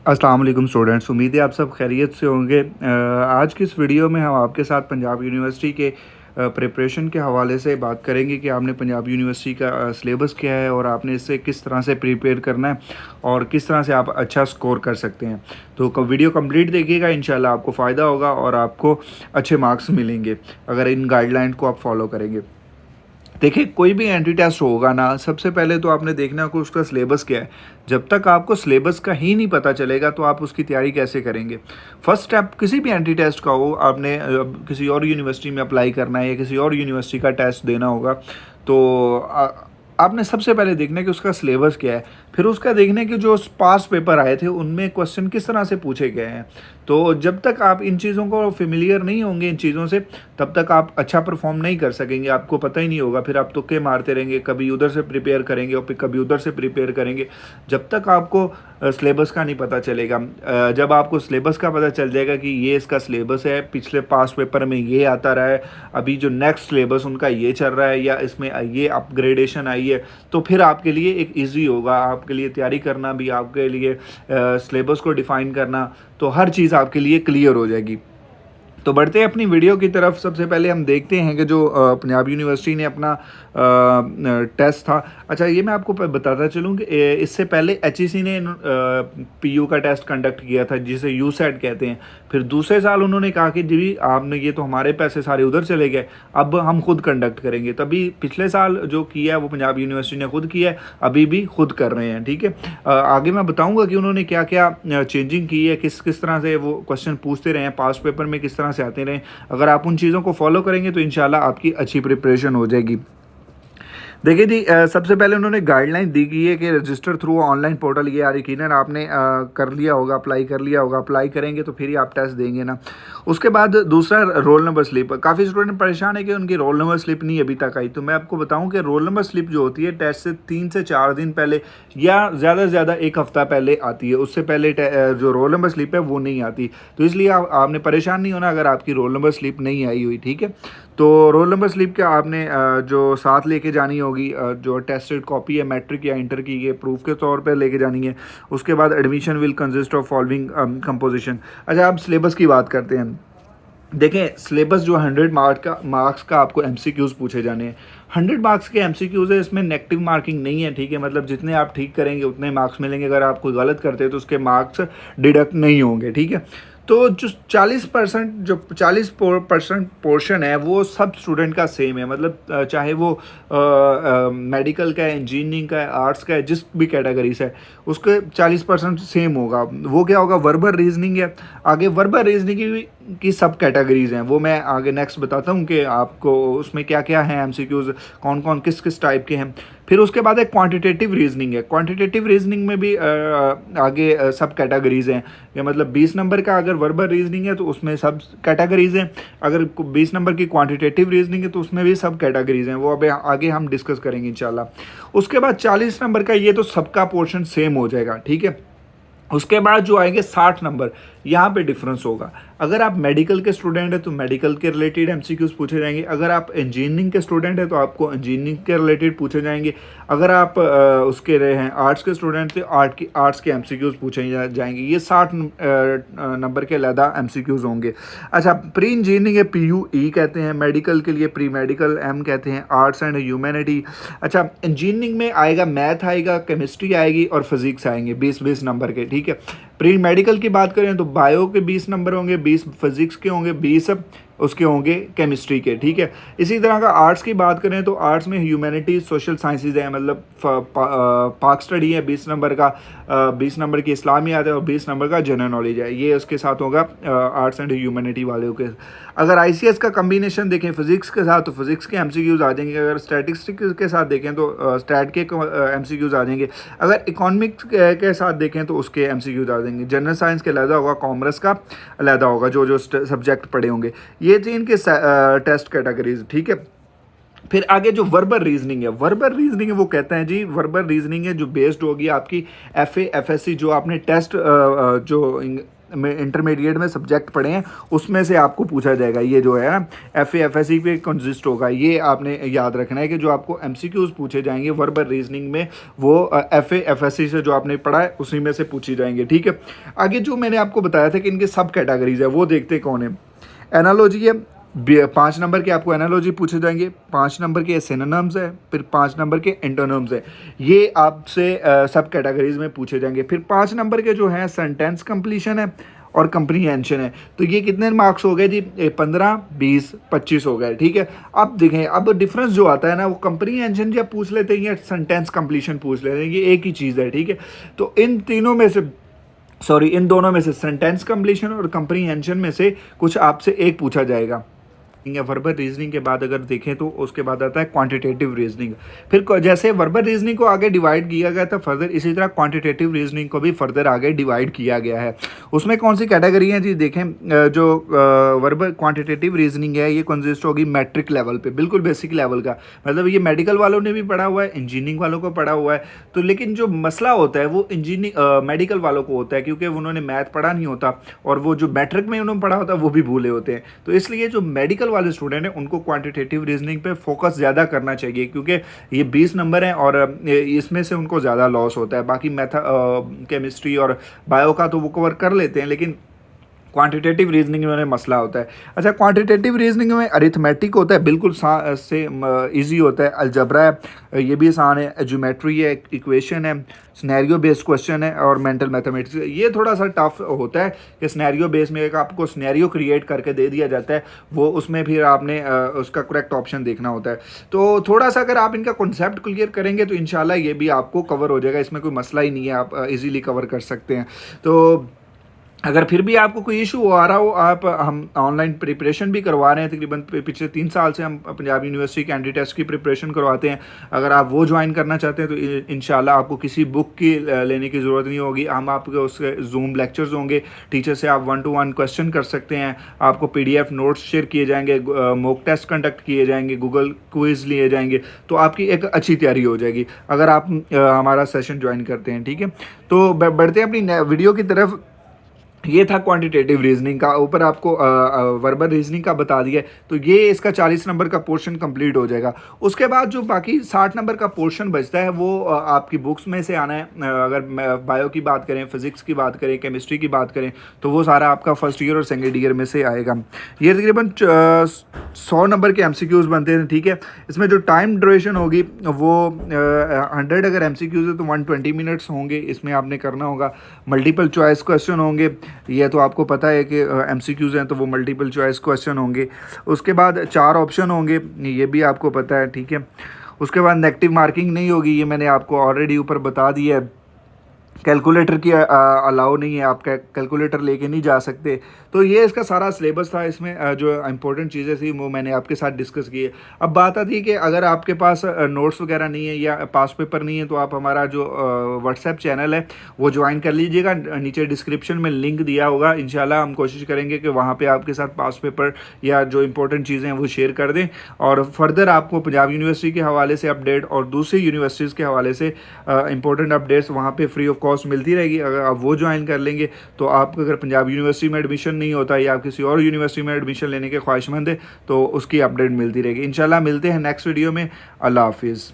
अस्सलाम वालेकुम स्टूडेंट्स, उम्मीद है आप सब खैरियत से होंगे। आज की इस वीडियो में हम आपके साथ पंजाब यूनिवर्सिटी के प्रिपरेशन के हवाले से बात करेंगे कि आपने पंजाब यूनिवर्सिटी का सिलेबस क्या है और आपने इससे किस तरह से प्रिपेयर करना है और किस तरह से आप अच्छा स्कोर कर सकते हैं। तो वीडियो कंप्लीट देखिएगा, इंशाल्लाह आपको फ़ायदा होगा और आपको अच्छे मार्क्स मिलेंगे अगर इन गाइडलाइन को आप फॉलो करेंगे। देखिए, कोई भी एंट्री टेस्ट होगा ना, सबसे पहले तो आपने देखना कि उसका सिलेबस क्या है। जब तक आपको सिलेबस का ही नहीं पता चलेगा तो आप उसकी तैयारी कैसे करेंगे। फर्स्ट स्टेप किसी भी एंट्री टेस्ट का हो, आपने किसी और यूनिवर्सिटी में अप्लाई करना है या किसी और यूनिवर्सिटी का टेस्ट देना होगा, तो आपने सबसे पहले देखना है कि उसका सिलेबस क्या है। फिर उसका देखना है कि जो पास पेपर आए थे उनमें क्वेश्चन किस तरह से पूछे गए हैं। तो जब तक आप इन चीज़ों को फेमिलियर नहीं होंगे इन चीज़ों से, तब तक आप अच्छा परफॉर्म नहीं कर सकेंगे। आपको पता ही नहीं होगा, फिर आप तुक्के मारते रहेंगे, कभी उधर से प्रिपेयर करेंगे और फिर कभी उधर से प्रिपेयर करेंगे। जब तक आपको सिलेबस का नहीं पता चलेगा, जब आपको सिलेबस का पता चल जाएगा कि ये इसका सिलेबस है, पिछले पास पेपर में ये आता रहा है, अभी जो नेक्स्ट सिलेबस उनका ये चल रहा है या इसमें ये अपग्रेडेशन आई है, तो फिर आपके लिए एक ईजी होगा, आपके लिए तैयारी करना भी, आपके लिए सिलेबस को डिफ़ाइन करना, तो हर चीज़ आपके लिए क्लियर हो जाएगी। तो बढ़ते हैं अपनी वीडियो की तरफ। सबसे पहले हम देखते हैं कि जो पंजाब यूनिवर्सिटी ने अपना टेस्ट था। अच्छा, ये मैं आपको बताता चलूँ कि इससे पहले एचईसी ने पीयू का टेस्ट कंडक्ट किया था, जिसे यूसेट कहते हैं। फिर दूसरे साल उन्होंने कहा कि जी आपने ये तो हमारे पैसे सारे उधर चले गए, अब हम खुद कंडक्ट करेंगे। तभी पिछले साल जो किया है वो पंजाब यूनिवर्सिटी ने खुद किया है, अभी भी खुद कर रहे हैं। ठीक है, आगे मैं बताऊँगा कि उन्होंने क्या क्या चेंजिंग की है, किस किस तरह से वो क्वेश्चन पूछते रहे हैं, पास पेपर में किस तरह से आते रहे। अगर आप उन चीज़ों को फॉलो करेंगे तो इंशाल्लाह आपकी अच्छी प्रिपरेशन हो जाएगी। देखिए जी, सबसे पहले उन्होंने गाइडलाइन दी गई है कि रजिस्टर थ्रू ऑनलाइन पोर्टल, ये यकीनन आपने कर लिया होगा, अप्लाई कर लिया होगा। अप्लाई करेंगे तो फिर ही आप टेस्ट देंगे ना। उसके बाद दूसरा, रोल नंबर स्लिप। काफ़ी स्टूडेंट परेशान है कि उनकी रोल नंबर स्लिप नहीं अभी तक आई। तो मैं आपको बताऊं कि रोल नंबर स्लिप जो होती है टेस्ट से 3 से 4 दिन पहले या ज़्यादा से ज़्यादा 1 हफ़्ता पहले आती है। उससे पहले जो रोल नंबर स्लिप है वो नहीं आती। तो इसलिए आपने परेशान नहीं होना अगर आपकी रोल नंबर स्लिप नहीं आई हुई। ठीक है, तो रोल नंबर स्लिप क्या आपने जो साथ लेके जानी होगी, जो टेस्टेड कॉपी है मैट्रिक या इंटर की, ये प्रूफ के तौर पे लेके जानी है। उसके बाद admission will consist of following composition. अच्छा, अब सिलेबस की बात करते हैं। देखें, सिलेबस जो 100 मार्क्स का आपको एमसीक्यूज़ पूछे जाने हैं। 100 मार्क्स के एमसीक्यूज़ है, इसमें नेगेटिव मार्किंग नहीं है। ठीक है, मतलब जितने आप ठीक करेंगे उतने मार्क्स मिलेंगे। अगर आप कोई गलत करते हैं तो उसके मार्क्स डिडक्ट नहीं होंगे। ठीक है, तो जो 40% जो 40% पोर्शन है वो सब स्टूडेंट का सेम है। मतलब चाहे वो मेडिकल का है, इंजीनियरिंग का है, आर्ट्स का है, जिस भी कैटेगरी से है, उसके 40% सेम होगा। वो क्या होगा, वर्बल रीजनिंग है। आगे वर्बल रीजनिंग की सब कैटेगरीज हैं, वो मैं आगे नेक्स्ट बताता हूँ कि आपको उसमें क्या क्या है एमसीक्यूज़, कौन कौन किस किस टाइप के हैं। फिर उसके बाद एक क्वांटिटेटिव रीजनिंग है। क्वांटिटेटिव रीजनिंग में भी आगे सब कैटेगरीज हैं। या मतलब 20 नंबर का अगर वर्बल रीजनिंग है तो उसमें सब कैटेगरीज हैं। अगर 20 नंबर की क्वांटिटेटिव रीजनिंग है तो उसमें भी सब कैटेगरीज हैं। वो अब आगे हम डिस्कस करेंगे इंशाल्लाह। उसके बाद 40 नंबर का ये तो सबका पोर्शन सेम हो जाएगा। ठीक है, उसके बाद जो आएंगे 60 नंबर, यहाँ पे डिफरेंस होगा। अगर आप मेडिकल के स्टूडेंट हैं तो मेडिकल के रिलेटेड एमसीक्यूज पूछे जाएंगे। अगर आप इंजीनियरिंग के स्टूडेंट हैं तो आपको इंजीनियरिंग के रिलेटेड पूछे जाएंगे। अगर आप उसके रहे हैं आर्ट्स के स्टूडेंट तो आर्ट्स के एमसीक्यूज पूछे जाएंगे। ये 60 नंबर के अलहदा एमसीक्यूज होंगे। अच्छा, प्री इंजीनियरिंग है, PUE कहते हैं। मेडिकल के लिए प्री मेडिकल M कहते हैं। Arts and humanity. अच्छा, इंजीनियरिंग में आएगा मैथ आएगा, केमिस्ट्री आएगी और फिजिक्स आएंगे 20-20 नंबर के। ठीक है, प्री मेडिकल की बात करें तो बायो के 20 नंबर होंगे, 20 फिजिक्स के होंगे, 20 उसके होंगे केमिस्ट्री के। ठीक है, इसी तरह का आर्ट्स की बात करें तो आर्ट्स में ह्यूमैनिटीज, सोशल साइंसेज है, मतलब पाक स्टडी है 20 नंबर का, 20 नंबर की इस्लामियात है और 20 नंबर का जनरल नॉलेज है। ये उसके साथ होगा आर्ट्स एंड ह्यूमैनिटी वाले के। अगर ICS का कम्बिनेशन देखें फिजिक्स के साथ तो फिजिक्स के एमसीक्यूज आ जाएंगे। अगर स्टैटिस्टिक्स के साथ देखें तो स्टैट के एमसीक्यूज आ जाएंगे। अगर इकोनॉमिक्स के साथ देखें तो उसके एमसीक्यूज आ जाएंगे। जनरल साइंस के अलहदा होगा, कॉमर्स का अलहदा होगा, जो जो सब्जेक्ट पढ़े होंगे। ये थी इनके टेस्ट कैटेगरीज। ठीक है, फिर आगे जो वर्बल रीजनिंग है, वर्बल रीजनिंग है वो कहते हैं जी, वर्बल रीजनिंग है जो बेस्ड होगी आपकी FA FSC, जो आपने टेस्ट जो इंटरमीडिएट में सब्जेक्ट पढ़े हैं उसमें से आपको पूछा जाएगा। ये जो है ना FA FSC पे कंसिस्ट होगा, ये आपने याद रखना है कि जो आपको MCQs पूछे जाएंगे वर्बल रीजनिंग में वो FA FSC से जो आपने पढ़ा है उसी में से पूछी जाएंगे, ठीक है। आगे जो मैंने आपको बताया था कि इनके सब कैटेगरीज है वो देखते कौन है। एनालॉजी है, 5 नंबर के आपको एनालॉजी पूछे जाएंगे, 5 नंबर के सिनोनिम्स है, फिर 5 नंबर के एंटोनिम्स है, ये आपसे सब कैटेगरीज में पूछे जाएंगे। फिर 5 नंबर के जो हैं सेंटेंस कंप्लीशन है और कंप्रीहेंशन है। तो ये कितने मार्क्स हो गए जी? 15, 20, 25 हो गए, ठीक है। अब देखें, अब डिफरेंस जो आता है ना वो कंप्रीहेंशन या पूछ लेते हैं या सेंटेंस कंप्लीशन पूछ लेते हैं, ये एक ही चीज़ है, ठीक है। तो इन तीनों में से इन दोनों में से सेंटेंस कंप्लीशन और कंप्रीहेंशन में से कुछ आपसे एक पूछा जाएगा। या वर्बल रीजनिंग के बाद अगर देखें तो उसके बाद आता है क्वांटिटेटिव रीजनिंग। फिर जैसे वर्बल रीजनिंग को आगे डिवाइड किया गया था फर्दर, इसी तरह क्वांटिटेटिव रीजनिंग को भी फर्दर आगे डिवाइड किया गया है। उसमें कौन सी कैटेगरी है जी? देखें, जो वर्बल क्वांटिटेटिव रीजनिंग है ये कंसिस्ट होगी मैट्रिक लेवल पे, बिल्कुल बेसिक लेवल का। मतलब ये मेडिकल वालों ने भी पढ़ा हुआ है, इंजीनियरिंग वालों को पढ़ा हुआ है। तो लेकिन जो मसला होता है वो इंजीनियरिंग मेडिकल वालों को होता है, क्योंकि उन्होंने मैथ पढ़ा नहीं होता और वो जो मैट्रिक में उन्होंने पढ़ा होता है वो भी भूले होते हैं। तो इसलिए जो मेडिकल वाले स्टूडेंट हैं उनको क्वांटिटेटिव रीजनिंग पे फोकस ज़्यादा करना चाहिए, क्योंकि ये 20 नंबर हैं और इसमें से उनको ज़्यादा लॉस होता है। बाकी केमिस्ट्री और बायो का तो वो कवर कर लेते हैं, लेकिन क्वांटिटेटिव रीजनिंग में मसला होता है। अच्छा, क्वांटिटेटिव रीजनिंग में अरिथमेटिक होता है, बिल्कुल से इजी होता है। अलजबरा है, ये भी आसान है। ज्योमेट्री है, इक्वेशन है, सिनेरियो बेस्ड क्वेश्चन है और मेंटल मैथमेटिक्स। ये थोड़ा सा टफ होता है कि सिनेरियो बेस में एक आपको सिनेरियो क्रिएट करके दे दिया जाता है, वो उसमें फिर आपने उसका करेक्ट ऑप्शन देखना होता है। तो थोड़ा सा अगर आप इनका कॉन्सेप्ट क्लियर करेंगे तो इंशाल्लाह ये भी आपको कवर हो जाएगा, इसमें कोई मसला ही नहीं है, आप इजीली कवर कर सकते हैं। तो अगर फिर भी आपको कोई इशू आ रहा हो, हम ऑनलाइन प्रिपरेशन भी करवा रहे हैं। तकरीबन पिछले 3 साल से हम पंजाब यूनिवर्सिटी कैंडिडेट टेस्ट की प्रिपरेशन करवाते हैं। अगर आप वो ज्वाइन करना चाहते हैं तो इंशाल्लाह आपको किसी बुक की लेने की ज़रूरत नहीं होगी। हम आपके उसके जूम लेक्चर्स होंगे, टीचर से आप 1-to-1 क्वेश्चन कर सकते हैं। आपको PDF नोट्स शेयर किए जाएंगे, मॉक टेस्ट कंडक्ट किए जाएंगे, गूगल क्विज़ लिए जाएंगे। तो आपकी एक अच्छी तैयारी हो जाएगी अगर आप हमारा सेशन ज्वाइन करते हैं, ठीक है। तो बढ़ते हैं अपनी वीडियो की तरफ। ये था क्वांटिटेटिव रीजनिंग का, ऊपर आपको वर्बल रीजनिंग का बता दिया। तो ये इसका 40 नंबर का पोर्शन कंप्लीट हो जाएगा। उसके बाद जो बाकी 60 नंबर का पोर्शन बचता है वो आपकी बुक्स में से आना है। अगर बायो की बात करें, फिजिक्स की बात करें, केमिस्ट्री की बात करें, तो वो सारा आपका फर्स्ट ईयर और सेकेंड ईयर में से आएगा। ये तकरीबन 100 नंबर के MCQs बनते हैं, ठीक है। इसमें जो टाइम ड्यूरेशन होगी वो 100 अगर MCQs है तो 120 मिनट्स होंगे। इसमें आपने करना होगा। मल्टीपल चॉइस क्वेश्चन होंगे, ये तो आपको पता है कि MCQs हैं तो वो मल्टीपल चॉइस क्वेश्चन होंगे। उसके बाद 4 ऑप्शन होंगे, ये भी आपको पता है, ठीक है। उसके बाद नेगेटिव मार्किंग नहीं होगी, ये मैंने आपको ऑलरेडी ऊपर बता दिया है। कैलकुलेटर की अलाउ नहीं है, आप कैलकुलेटर लेके नहीं जा सकते। तो ये इसका सारा सिलेबस था। इसमें जो इंपॉर्टेंट चीज़ें थी वो मैंने आपके साथ डिस्कस की है। अब बात आती है कि अगर आपके पास नोट्स वगैरह नहीं है या पास पेपर नहीं है तो आप हमारा जो व्हाट्सएप चैनल है वो ज्वाइन कर लीजिएगा। नीचे डिस्क्रिप्शन में लिंक दिया होगा। इंशाल्लाह हम कोशिश करेंगे कि वहाँ पर आपके साथ पास पेपर या जो इंपॉर्टेंट चीज़ें हैं वो शेयर कर दें, और फर्दर आपको पंजाब यूनिवर्सिटी के हवाले से अपडेट और दूसरी यूनिवर्सिटीज़ के हवाले से इंपॉर्टेंट अपडेट्स वहाँ पर फ्री ऑफ कॉस्ट मिलती रहेगी। अगर आप वो ज्वाइन कर लेंगे तो आप अगर पंजाब यूनिवर्सिटी में एडमिशन नहीं होता या आप किसी और यूनिवर्सिटी में एडमिशन लेने के ख्वाहिशमंद है तो उसकी अपडेट मिलती रहेगी। इंशाल्लाह मिलते हैं नेक्स्ट वीडियो में। अल्लाह हाफिज़।